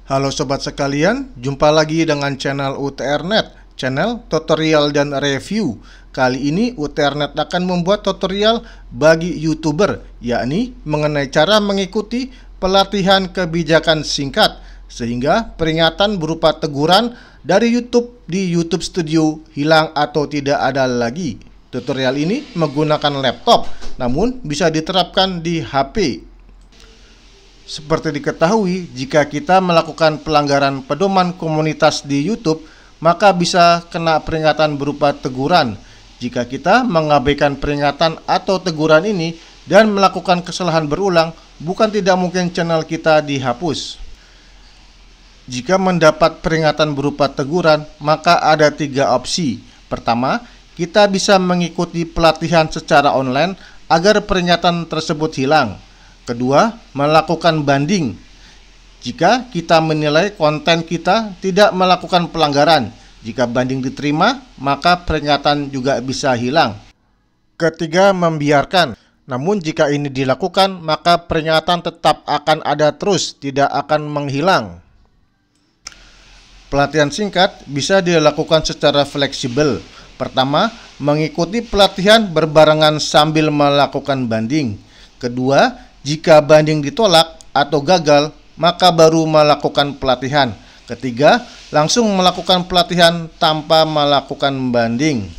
Halo sobat sekalian, jumpa lagi dengan channel UTRnet, channel tutorial dan review. Kali ini UTRnet akan membuat tutorial bagi YouTuber, yakni mengenai cara mengikuti pelatihan kebijakan singkat, sehingga peringatan berupa teguran dari YouTube di YouTube Studio hilang atau tidak ada lagi. Tutorial ini menggunakan laptop, namun bisa diterapkan di HP. Seperti diketahui, jika kita melakukan pelanggaran pedoman komunitas di YouTube, maka bisa kena peringatan berupa teguran. Jika kita mengabaikan peringatan atau teguran ini dan melakukan kesalahan berulang, bukan tidak mungkin channel kita dihapus. Jika mendapat peringatan berupa teguran, maka ada 3 opsi. Pertama, kita bisa mengikuti pelatihan secara online agar peringatan tersebut hilang. Kedua, melakukan banding. Jika kita menilai konten kita tidak melakukan pelanggaran, jika banding diterima, maka peringatan juga bisa hilang. Ketiga, membiarkan. Namun jika ini dilakukan, maka peringatan tetap akan ada terus, tidak akan menghilang. Pelatihan singkat bisa dilakukan secara fleksibel. Pertama, mengikuti pelatihan berbarengan sambil melakukan banding. Kedua, jika banding ditolak atau gagal, maka baru melakukan pelatihan. Ketiga, langsung melakukan pelatihan tanpa melakukan banding.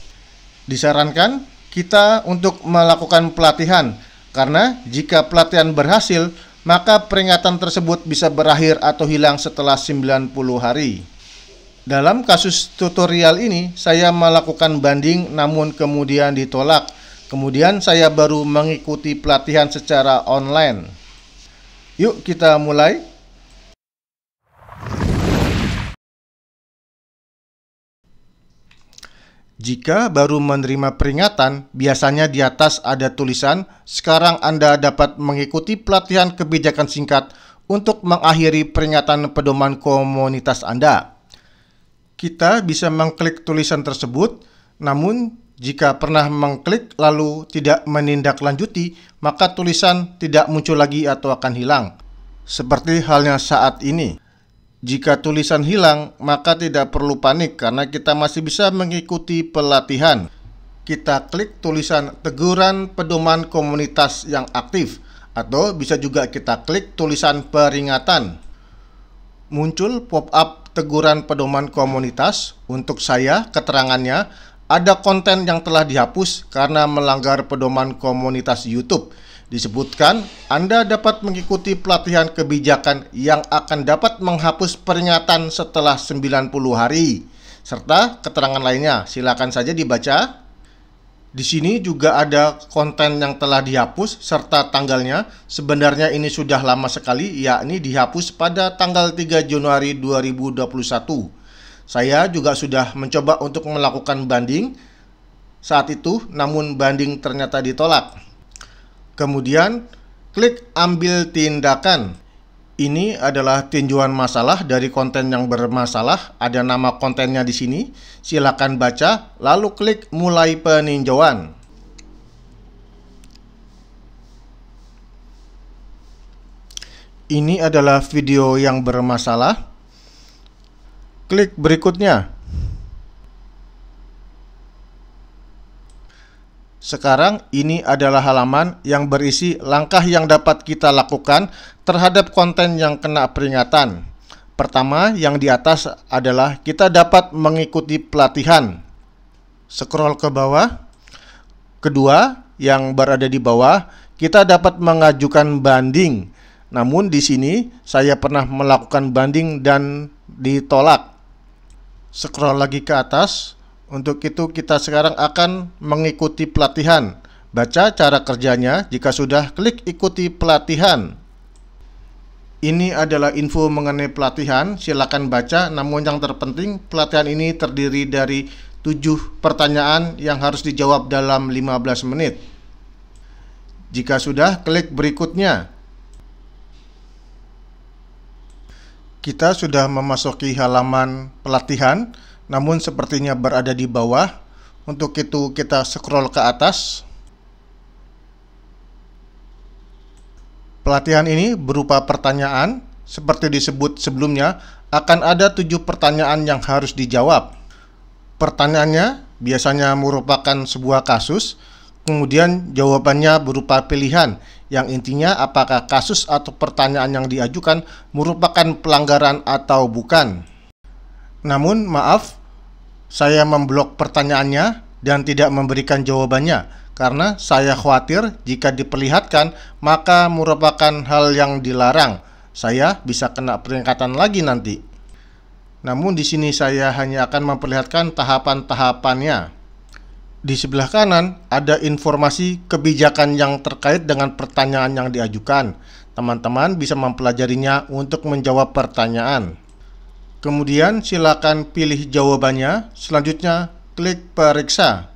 Disarankan kita untuk melakukan pelatihan, karena jika pelatihan berhasil, maka peringatan tersebut bisa berakhir atau hilang setelah 90 hari. Dalam kasus tutorial ini, saya melakukan banding namun kemudian ditolak. Kemudian saya baru mengikuti pelatihan secara online. Yuk kita mulai. Jika baru menerima peringatan, biasanya di atas ada tulisan, "Sekarang Anda dapat mengikuti pelatihan kebijakan singkat untuk mengakhiri peringatan pedoman komunitas Anda." Kita bisa mengklik tulisan tersebut, namun jika pernah mengklik lalu tidak menindaklanjuti, maka tulisan tidak muncul lagi atau akan hilang. Seperti halnya saat ini. Jika tulisan hilang, maka tidak perlu panik karena kita masih bisa mengikuti pelatihan. Kita klik tulisan teguran pedoman komunitas yang aktif, atau bisa juga kita klik tulisan peringatan. Muncul pop-up teguran pedoman komunitas. Untuk saya, keterangannya, ada konten yang telah dihapus karena melanggar pedoman komunitas YouTube. Disebutkan, Anda dapat mengikuti pelatihan kebijakan yang akan dapat menghapus peringatan setelah 90 hari. Serta keterangan lainnya, silakan saja dibaca. Di sini juga ada konten yang telah dihapus serta tanggalnya. Sebenarnya ini sudah lama sekali, yakni dihapus pada tanggal 3 Januari 2021. Saya juga sudah mencoba untuk melakukan banding saat itu, namun banding ternyata ditolak. Kemudian, klik ambil tindakan. Ini adalah tinjauan masalah dari konten yang bermasalah. Ada nama kontennya di sini. Silakan baca, lalu klik mulai peninjauan. Ini adalah video yang bermasalah. Klik berikutnya. Sekarang ini adalah halaman yang berisi langkah yang dapat kita lakukan terhadap konten yang kena peringatan. Pertama, yang di atas adalah kita dapat mengikuti pelatihan. Scroll ke bawah. Kedua, yang berada di bawah, kita dapat mengajukan banding. Namun di sini saya pernah melakukan banding dan ditolak. Scroll lagi ke atas. Untuk itu kita sekarang akan mengikuti pelatihan. Baca cara kerjanya. Jika sudah, klik ikuti pelatihan. Ini adalah info mengenai pelatihan. Silakan baca. Namun yang terpenting, pelatihan ini terdiri dari 7 pertanyaan yang harus dijawab dalam 15 menit. Jika sudah, klik berikutnya. Kita sudah memasuki halaman pelatihan, namun sepertinya berada di bawah. Untuk itu kita scroll ke atas. Pelatihan ini berupa pertanyaan. Seperti disebut sebelumnya, akan ada 7 pertanyaan yang harus dijawab. Pertanyaannya biasanya merupakan sebuah kasus, kemudian jawabannya berupa pilihan, yang intinya apakah kasus atau pertanyaan yang diajukan merupakan pelanggaran atau bukan. Namun, maaf, saya memblok pertanyaannya dan tidak memberikan jawabannya, karena saya khawatir jika diperlihatkan maka merupakan hal yang dilarang. Saya bisa kena peringatan lagi nanti. Namun di sini saya hanya akan memperlihatkan tahapan-tahapannya. Di sebelah kanan ada informasi kebijakan yang terkait dengan pertanyaan yang diajukan. Teman-teman bisa mempelajarinya untuk menjawab pertanyaan. Kemudian silakan pilih jawabannya. Selanjutnya klik periksa.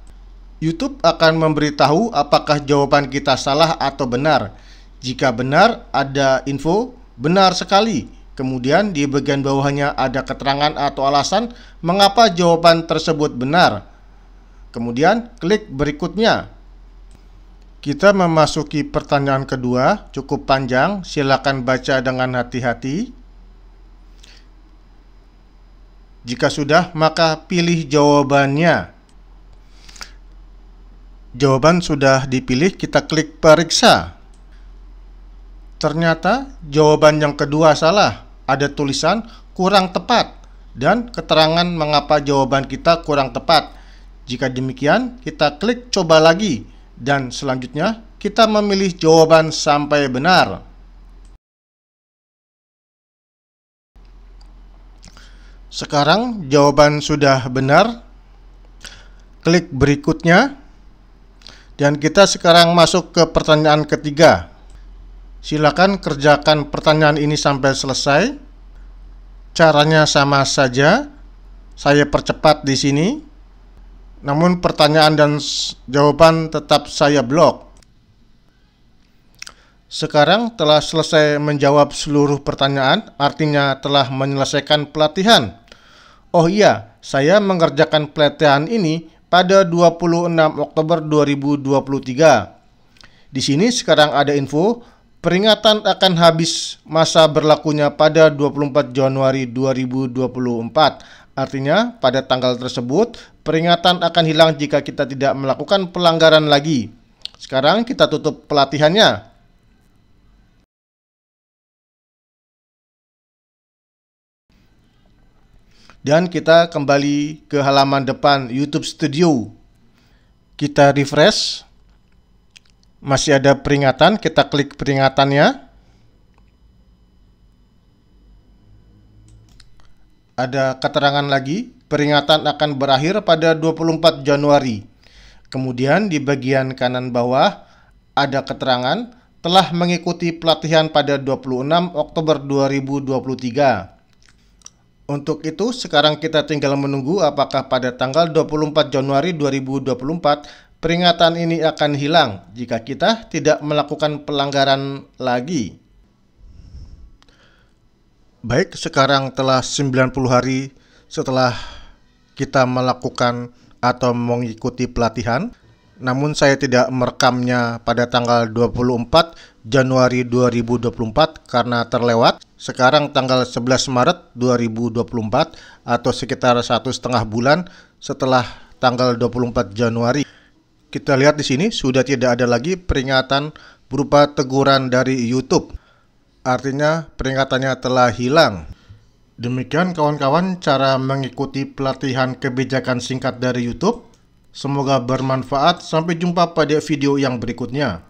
YouTube akan memberitahu apakah jawaban kita salah atau benar. Jika benar, ada info benar sekali. Kemudian di bagian bawahnya ada keterangan atau alasan mengapa jawaban tersebut benar. Kemudian klik berikutnya. Kita memasuki pertanyaan kedua, cukup panjang, silakan baca dengan hati-hati. Jika sudah, maka pilih jawabannya. Jawaban sudah dipilih, kita klik periksa. Ternyata jawaban yang kedua salah. Ada tulisan kurang tepat dan keterangan mengapa jawaban kita kurang tepat. Jika demikian, kita klik coba lagi dan selanjutnya kita memilih jawaban sampai benar. Sekarang jawaban sudah benar. Klik berikutnya. Dan kita sekarang masuk ke pertanyaan ketiga. Silakan kerjakan pertanyaan ini sampai selesai. Caranya sama saja. Saya percepat di sini. Namun pertanyaan dan jawaban tetap saya blok. Sekarang telah selesai menjawab seluruh pertanyaan, artinya telah menyelesaikan pelatihan. Oh iya, saya mengerjakan pelatihan ini pada 26 Oktober 2023. Di sini sekarang ada info, peringatan akan habis masa berlakunya pada 24 Januari 2024. Artinya, pada tanggal tersebut, peringatan akan hilang jika kita tidak melakukan pelanggaran lagi. Sekarang kita tutup pelatihannya. Dan kita kembali ke halaman depan YouTube Studio. Kita refresh. Masih ada peringatan, kita klik peringatannya. Ada keterangan lagi, peringatan akan berakhir pada 24 Januari. Kemudian di bagian kanan bawah ada keterangan telah mengikuti pelatihan pada 26 Oktober 2023. Untuk itu, sekarang kita tinggal menunggu apakah pada tanggal 24 Januari 2024 peringatan ini akan hilang jika kita tidak melakukan pelanggaran lagi. Baik, sekarang telah 90 hari setelah kita melakukan atau mengikuti pelatihan. Namun saya tidak merekamnya pada tanggal 24 Januari 2024 karena terlewat. Sekarang tanggal 11 Maret 2024 atau sekitar 1,5 bulan setelah tanggal 24 Januari. Kita lihat di sini sudah tidak ada lagi peringatan berupa teguran dari YouTube. Artinya peringatannya telah hilang. Demikian kawan-kawan cara mengikuti pelatihan kebijakan singkat dari YouTube. Semoga bermanfaat. Sampai jumpa pada video yang berikutnya.